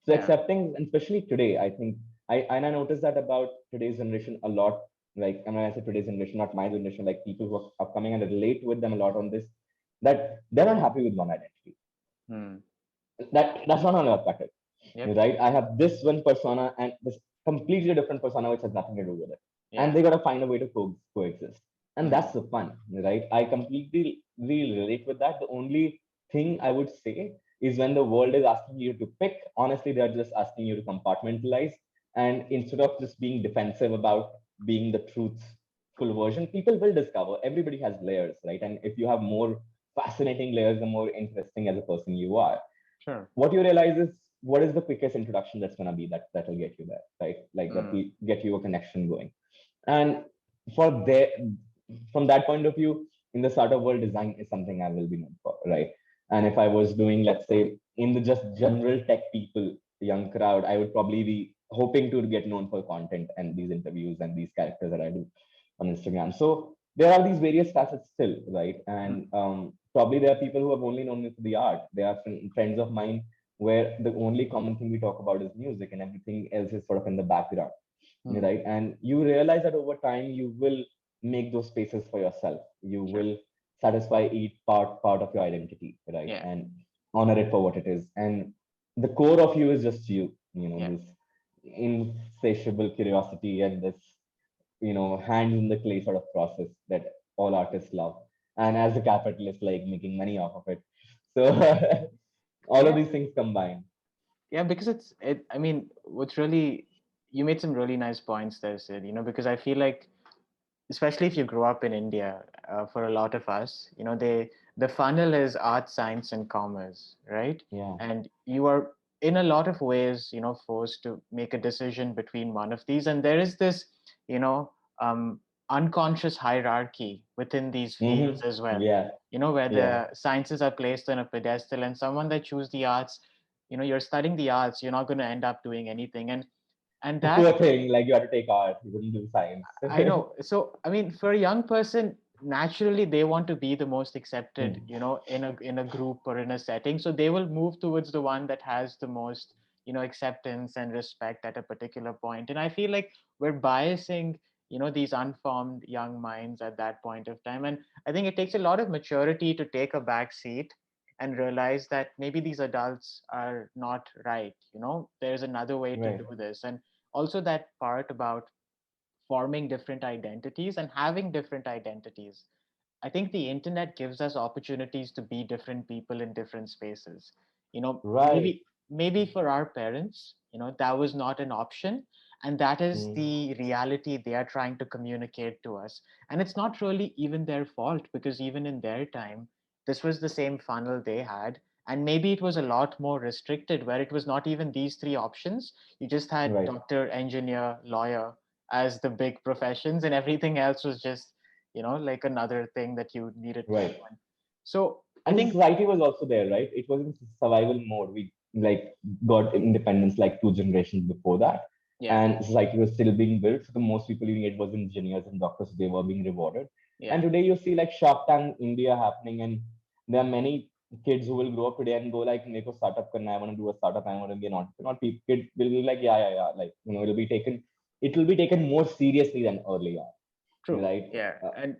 So Yeah. accepting, and especially today, I think I noticed that about today's generation a lot. Like, and when I say today's generation, not my generation, like people who are upcoming and relate with them a lot on this, that they're not happy with one identity. Hmm. That's not unattractive, Yep. right? I have this one persona and this completely different persona which has nothing to do with it, and Yeah. they gotta find a way to coexist, and Hmm. that's the fun, right? I completely really relate with that. The only thing I would say is when the world is asking you to pick, honestly, they're just asking you to compartmentalize, and instead of just being defensive about being the truthful version, people will discover everybody has layers, right? And if you have more fascinating layers, the more interesting as a person you are. Sure. What you realize is what is the quickest introduction that's going to be that'll get you there, right? Like that Hmm. will get you a connection going. And for there, from that point of view, in the startup world, design is something I will be known for, right? And if I was doing, let's say, in the just general tech people, young crowd, I would probably be hoping to get known for content and these interviews and these characters that I do on Instagram. So there are these various facets still, right? And Hmm. probably there are people who have only known me for the art. There are friends of mine where the only common thing we talk about is music and everything else is sort of in the background, Hmm. right? And you realize that over time you will make those spaces for yourself. You Sure. will satisfy each part of your identity, right? Yeah. And honor it for what it is. And the core of you is just you, Yeah. this insatiable curiosity and this, hands in the clay sort of process that all artists love. And as a capitalist, like making money off of it. So all of Yeah. these things combined. Yeah, because I mean, what's really, you made some really nice points there, Sid, because I feel like, especially if you grow up in India, for a lot of us, the funnel is art, science, and commerce, right? Yeah. And you are in a lot of ways, forced to make a decision between one of these. And there is this, you know, um, unconscious hierarchy within these fields as well. Yeah. Where Yeah. the sciences are placed on a pedestal, and someone that choose the arts, you're studying the arts, you're not going to end up doing anything, and that, Poor thing, like you have to take art, you wouldn't do science. I know. So, I mean, for a young person, naturally they want to be the most accepted, Hmm. in a group or in a setting. So they will move towards the one that has the most, acceptance and respect at a particular point. And I feel like we're biasing, these unformed young minds at that point of time. And I think it takes a lot of maturity to take a back seat and realize that maybe these adults are not right. There's another way to Right. do this. And also that part about forming different identities and having different identities. I think the internet gives us opportunities to be different people in different spaces. Right. Maybe for our parents, that was not an option. And that is Hmm. the reality they are trying to communicate to us. And it's not really even their fault, because even in their time, this was the same funnel they had. And maybe it was a lot more restricted, where it was not even these three options. You just had Right. doctor, engineer, lawyer as the big professions, and everything else was just, like another thing that you needed to do. Right. And so I And the think, society was also there, right? It was in survival mode. We like got independence like two generations before that, yeah, and society was still being built. So the most people doing it was engineers and doctors. So they were being rewarded. yeah, And today you see like Shark Tank India happening, and there are many kids who will grow up today and go like, "Make a startup, karna, I want to do a startup. I want to be an entrepreneur." People kid will be like, "Yeah, yeah, yeah." Like it will be taken more seriously than earlier, true, right? yeah. Uh, And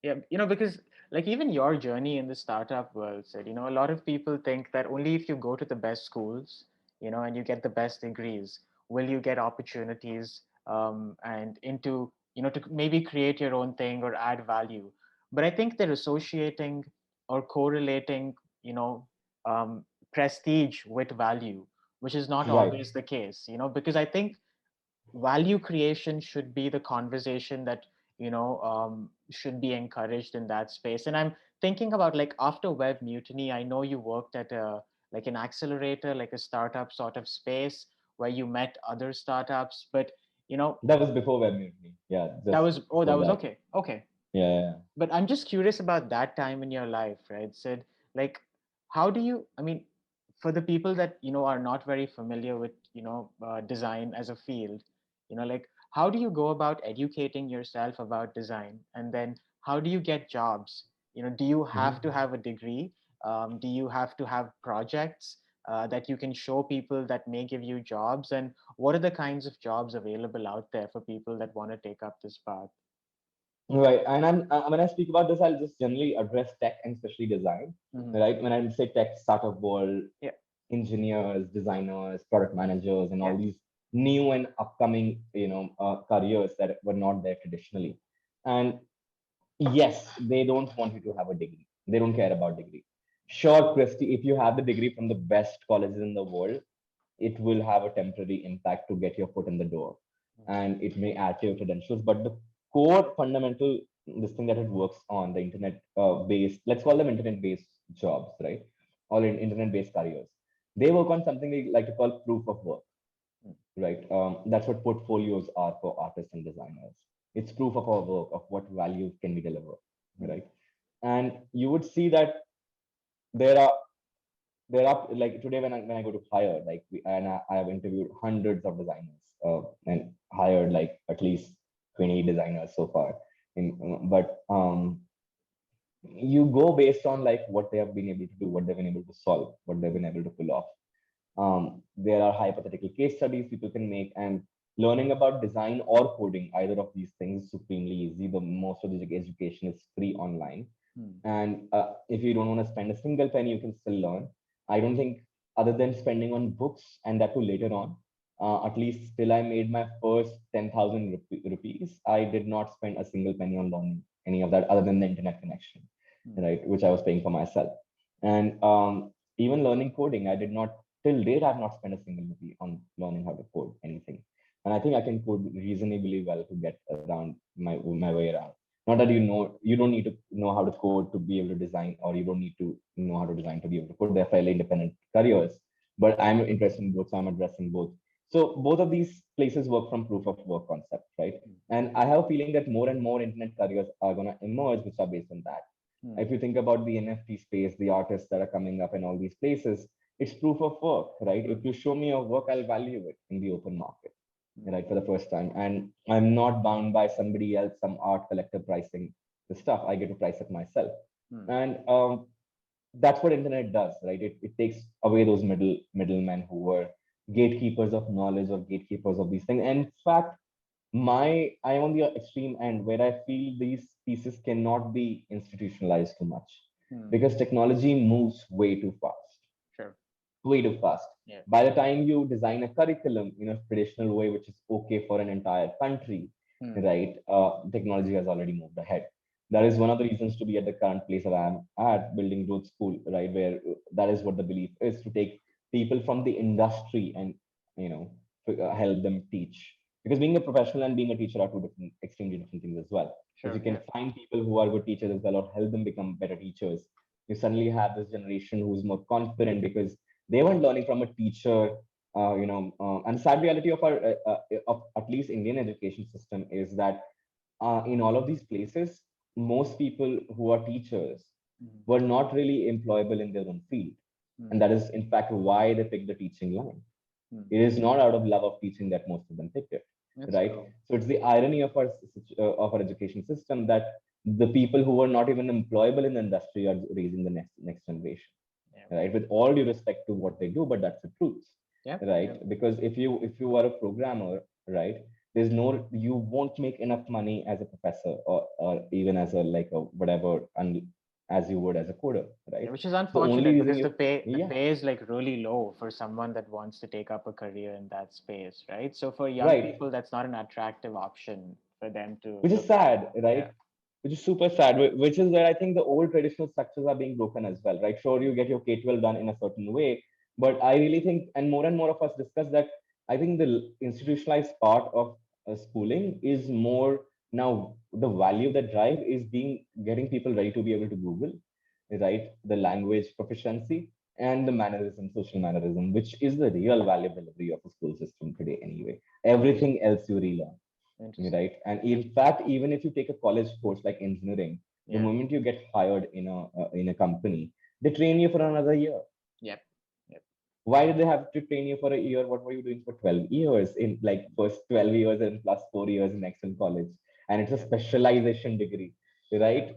yeah, because like even your journey in the startup world said, a lot of people think that only if you go to the best schools, and you get the best degrees, will you get opportunities, and into, to maybe create your own thing or add value. But I think they're associating or correlating, you know, um, prestige with value, which is not right. always the case, because I think value creation should be the conversation that, should be encouraged in that space. And I'm thinking about, like, after Web Mutiny, I know you worked at a, like, an accelerator, like a startup sort of space where you met other startups. But you know That was before Web Mutiny. Yeah, that just was, oh, that before was that. okay, okay. Yeah, yeah, But I'm just curious about that time in your life, right, Sid? Like, how do you, I mean, for the people that, are not very familiar with, design as a field, like, how do you go about educating yourself about design? And then how do you get jobs? Do you yeah. have to have a degree? Do you have to have projects? that you can show people that may give you jobs? And what are the kinds of jobs available out there for people that want to take up this path? Right. And when I speak about this, I'll just generally address tech and especially design. Hmm. Right. When I say tech, startup world, Yeah, engineers, designers, product managers, and yeah. all these new and upcoming, careers that were not there traditionally. And yes, they don't want you to have a degree. They don't care about degree. Sure, Christy, if you have the degree from the best colleges in the world, it will have a temporary impact to get your foot in the door, and it may add to your credentials. But the core fundamental, this thing that it works on the internet based, let's call them internet based jobs, right? Or in internet based careers. They work on something we like to call proof of work, right? That's what portfolios are for artists and designers. It's proof of our work, of what value can we deliver, Mm. right? And you would see that there are like today when I go to hire, like I have interviewed hundreds of designers and hired like at least 20 designers so far. But you go based on like what they have been able to do, what they've been able to solve, what they've been able to pull off. There are hypothetical case studies people can make, and learning about design or coding, either of these things, is supremely easy. The most of the education is free online, Mm. and if you don't want to spend a single penny, you can still learn. I don't think, other than spending on books, and that too later on, at least till I made my first 10,000 rupees, I did not spend a single penny on learning any of that other than the internet connection, Mm. right, which I was paying for myself. And even learning coding, I did not, till date, I've not spent a single rupee on learning how to code anything. And I think I can code reasonably well to get around my way around. Not that you don't need to know how to code to be able to design, or you don't need to know how to design to be able to code. They're fairly independent careers, but I'm interested in both, so I'm addressing both. So both of these places work from proof of work concept, right? Mm. And I have a feeling that more and more internet careers are going to emerge, which are based on that. Mm. If you think about the NFT space, the artists that are coming up in all these places, it's proof of work, right? If you show me your work, I'll value it in the open market, Mm. right, for the first time. And I'm not bound by somebody else, some art collector pricing the stuff. I get to price it myself. Mm. And that's what internet does, right? It takes away those middlemen who were gatekeepers of knowledge or gatekeepers of these things. And in fact, I'm on the extreme end where I feel these pieces cannot be institutionalized too much, Mm. because technology moves way too fast, Sure. way too fast. Yeah. By the time you design a curriculum in a traditional way, which is okay for an entire country, Mm. right, technology has already moved ahead. That is one of the reasons to be at the current place that I'm at, building growth school, right, where that is what the belief is, to take people from the industry and, you know, help them teach. Because being a professional and being a teacher are two different, extremely different things as well. If you Sure. can Yeah. find people who are good teachers as well, or help them become better teachers, you suddenly have this generation who's more confident because they weren't learning from a teacher. And the sad reality of our of at least Indian education system is that in all of these places, most people who are teachers Mm. were not really employable in their own field, and Mm. that is in fact why they picked the teaching line. Mm. It is not out of love of teaching that most of them picked it, That's right? true. So it's the irony of our education system that the people who were not even employable in the industry are raising the next generation, Yeah. right? With all due respect to what they do, but that's the truth, Yeah. right? Yeah. Because if you are a programmer, right, there's no, you won't make enough money as a professor, or even as a like a whatever, and as you would as a coder, Yeah, right? which is The only unfortunate reason because you, the yeah, pay is like really low for someone that wants to take up a career in that space, right? So for young right, people, that's not an attractive option for them to which is look at. sad, Yeah. right? Which is super sad, which is where I think the old traditional structures are being broken as well, right? Sure, you get your K-12 done in a certain way, but I really think, and more of us discuss that, I think the institutionalized part of schooling is more now the value that drive is being getting people ready to be able to Google, right? The language proficiency and the mannerism, social mannerism, which is the real value delivery of a school system today anyway. Everything else you relearn, Interesting. right? And in fact, even if you take a college course like engineering, the Yeah. moment you get hired in a company, they train you for another year. Yep. Yep. Why did they have to train you for a year? What were you doing for 12 years in like first 12 years and plus 4 years in Excel college? And it's a Yep. specialization degree, right?